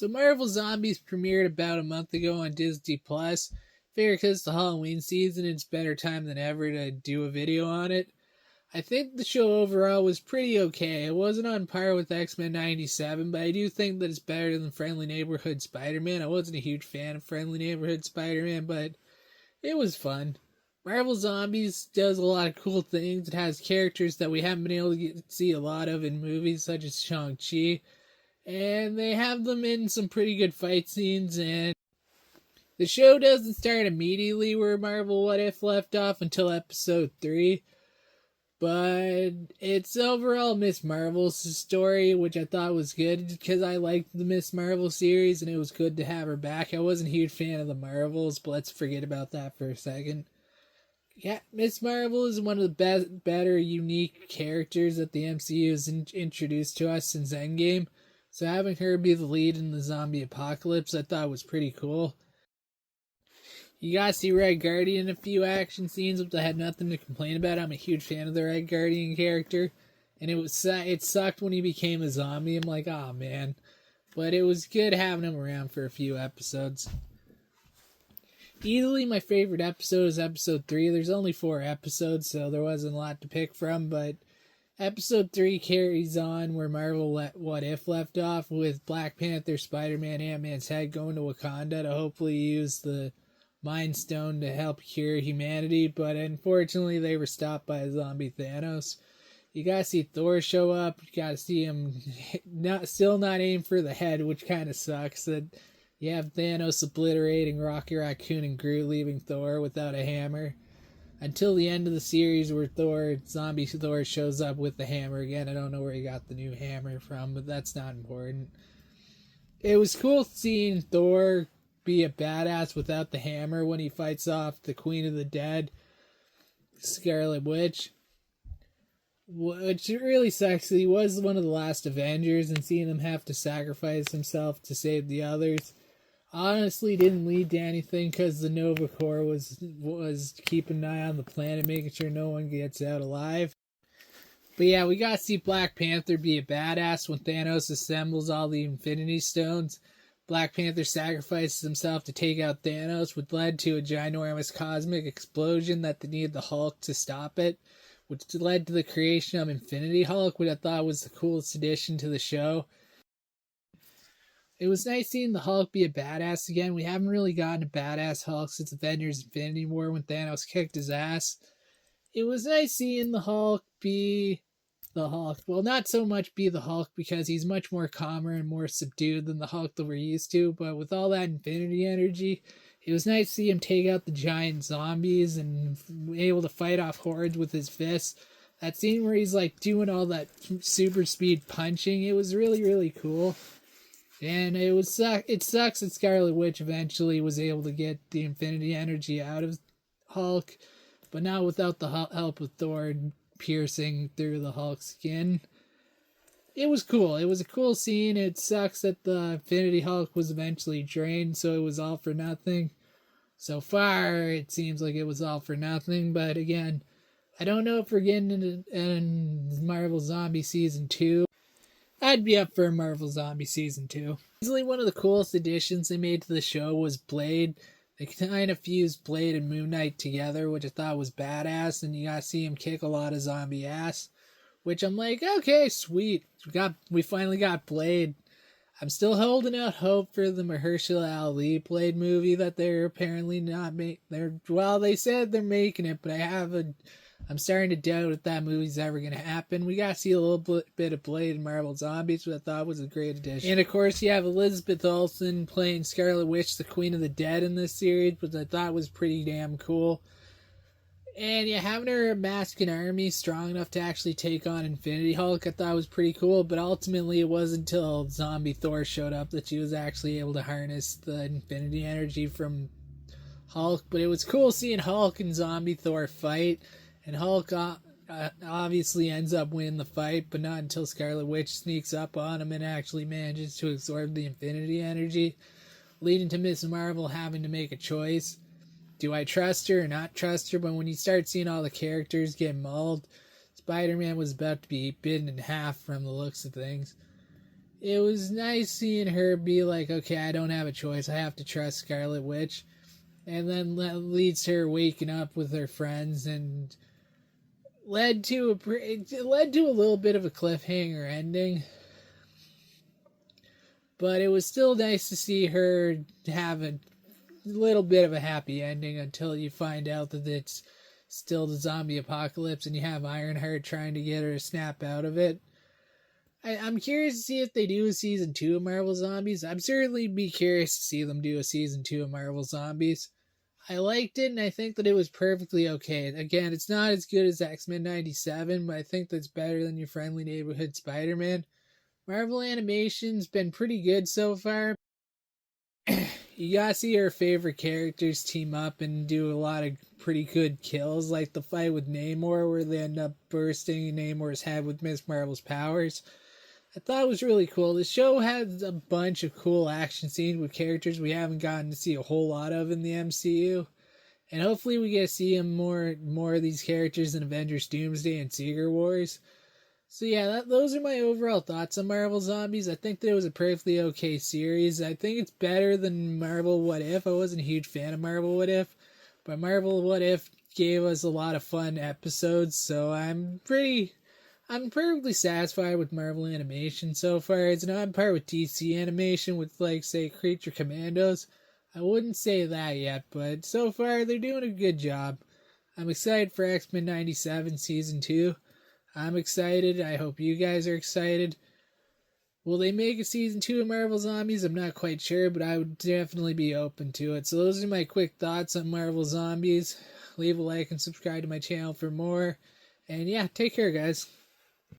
So Marvel Zombies premiered about a month ago on Disney Plus. Figure because it's the Halloween season, it's better time than ever to do a video on it. I think the show overall was pretty okay. It wasn't on par with X-Men 97, but I do think that it's better than Friendly Neighborhood Spider-Man. I wasn't a huge fan of Friendly Neighborhood Spider-Man, but it was fun. Marvel Zombies does a lot of cool things. It has characters that we haven't been able to see a lot of in movies, such as Shang-Chi. And they have them in some pretty good fight scenes, and the show doesn't start immediately where Marvel What If left off until episode 3, but it's overall Miss Marvel's story, which I thought was good because I liked the Miss Marvel series and it was good to have her back. I wasn't a huge fan of the Marvels, but let's forget about that for a second. Yeah, Miss Marvel is one of the better, unique characters that the MCU has introduced to us since Endgame. So having her be the lead in the zombie apocalypse, I thought was pretty cool. You got to see Red Guardian in a few action scenes, which I had nothing to complain about. I'm a huge fan of the Red Guardian character, and it sucked when he became a zombie. I'm like, oh man, but it was good having him around for a few episodes. Easily my favorite episode is episode 3. There's only 4 episodes, so there wasn't a lot to pick from, but episode 3 carries on where Marvel What If left off, with Black Panther, Spider-Man, Ant-Man's head going to Wakanda to hopefully use the Mind Stone to help cure humanity, but unfortunately they were stopped by zombie Thanos. You gotta see Thor show up, you gotta see him still not aim for the head, which kind of sucks that you have Thanos obliterating Rocky Raccoon and Groot, leaving Thor without a hammer. Until the end of the series where zombie Thor shows up with the hammer again. I don't know where he got the new hammer from, but that's not important. It was cool seeing Thor be a badass without the hammer when he fights off the Queen of the Dead, Scarlet Witch. Which really sucks. He was one of the last Avengers, and seeing him have to sacrifice himself to save the others honestly didn't lead to anything, because the Nova Corps was keeping an eye on the planet, making sure no one gets out alive. But yeah, we got to see Black Panther be a badass when Thanos assembles all the Infinity Stones. Black Panther sacrifices himself to take out Thanos, which led to a ginormous cosmic explosion that they needed the Hulk to stop it, which led to the creation of Infinity Hulk, which I thought was the coolest addition to the show. It was nice seeing the Hulk be a badass again. We haven't really gotten a badass Hulk since Avengers Infinity War when Thanos kicked his ass. It was nice seeing the Hulk be the Hulk. Well, not so much be the Hulk, because he's much more calmer and more subdued than the Hulk that we're used to, but with all that Infinity energy, it was nice to see him take out the giant zombies and able to fight off hordes with his fists. That scene where he's like doing all that super speed punching, it was really, really cool. And it sucks that Scarlet Witch eventually was able to get the Infinity energy out of Hulk, but not without the help of Thor piercing through the Hulk's skin. It was cool. It was a cool scene. It sucks that the Infinity Hulk was eventually drained, so it was all for nothing. So far, it seems like it was all for nothing, but again, I don't know if we're getting into Marvel Zombie Season 2. I'd be up for a Marvel Zombie Season 2. Easily one of the coolest additions they made to the show was Blade. They kind of fused Blade and Moon Knight together, which I thought was badass, and you got to see him kick a lot of zombie ass, which I'm like, okay, sweet. We finally got Blade. I'm still holding out hope for the Mahershala Ali Blade movie that they're apparently not making. Well, they said they're making it, but I'm starting to doubt if that movie's ever going to happen. We got to see a little bit of Blade in Marvel Zombies, which I thought was a great addition. And of course, you have Elizabeth Olsen playing Scarlet Witch, the Queen of the Dead in this series, which I thought was pretty damn cool. And yeah, having her mask an army strong enough to actually take on Infinity Hulk, I thought was pretty cool, but ultimately it wasn't until Zombie Thor showed up that she was actually able to harness the Infinity energy from Hulk. But it was cool seeing Hulk and Zombie Thor fight. And Hulk obviously ends up winning the fight, but not until Scarlet Witch sneaks up on him and actually manages to absorb the Infinity energy, leading to Ms. Marvel having to make a choice. Do I trust her or not trust her? But when you start seeing all the characters get mauled, Spider-Man was about to be bitten in half from the looks of things. it was nice seeing her be like, okay, I don't have a choice. I have to trust Scarlet Witch. And then leads to her waking up with her friends and it led to a little bit of a cliffhanger ending. But it was still nice to see her have a little bit of a happy ending until you find out that it's still the zombie apocalypse and you have Ironheart trying to get her to snap out of it. I'm curious to see if they do a season 2 of Marvel Zombies. I'm certainly be curious to see them do a season 2 of Marvel Zombies. I liked it and I think that it was perfectly okay. Again, it's not as good as X-Men 97, but I think that's better than your friendly neighborhood Spider-Man. Marvel Animation's been pretty good so far. You gotta see our favorite characters team up and do a lot of pretty good kills, like the fight with Namor where they end up bursting Namor's head with Miss Marvel's powers. I thought it was really cool. The show has a bunch of cool action scenes with characters we haven't gotten to see a whole lot of in the MCU. And hopefully we get to see more of these characters in Avengers Doomsday and Secret Wars. So yeah, those are my overall thoughts on Marvel Zombies. I think that it was a perfectly okay series. I think it's better than Marvel What If. I wasn't a huge fan of Marvel What If, but Marvel What If gave us a lot of fun episodes, so I'm perfectly satisfied with Marvel Animation so far. It's not on par with DC Animation with, like, say, Creature Commandos. I wouldn't say that yet, but so far they're doing a good job. I'm excited for X-Men 97 Season 2. I'm excited. I hope you guys are excited. Will they make a Season 2 of Marvel Zombies? I'm not quite sure, but I would definitely be open to it. So those are my quick thoughts on Marvel Zombies. Leave a like and subscribe to my channel for more. And yeah, take care, guys.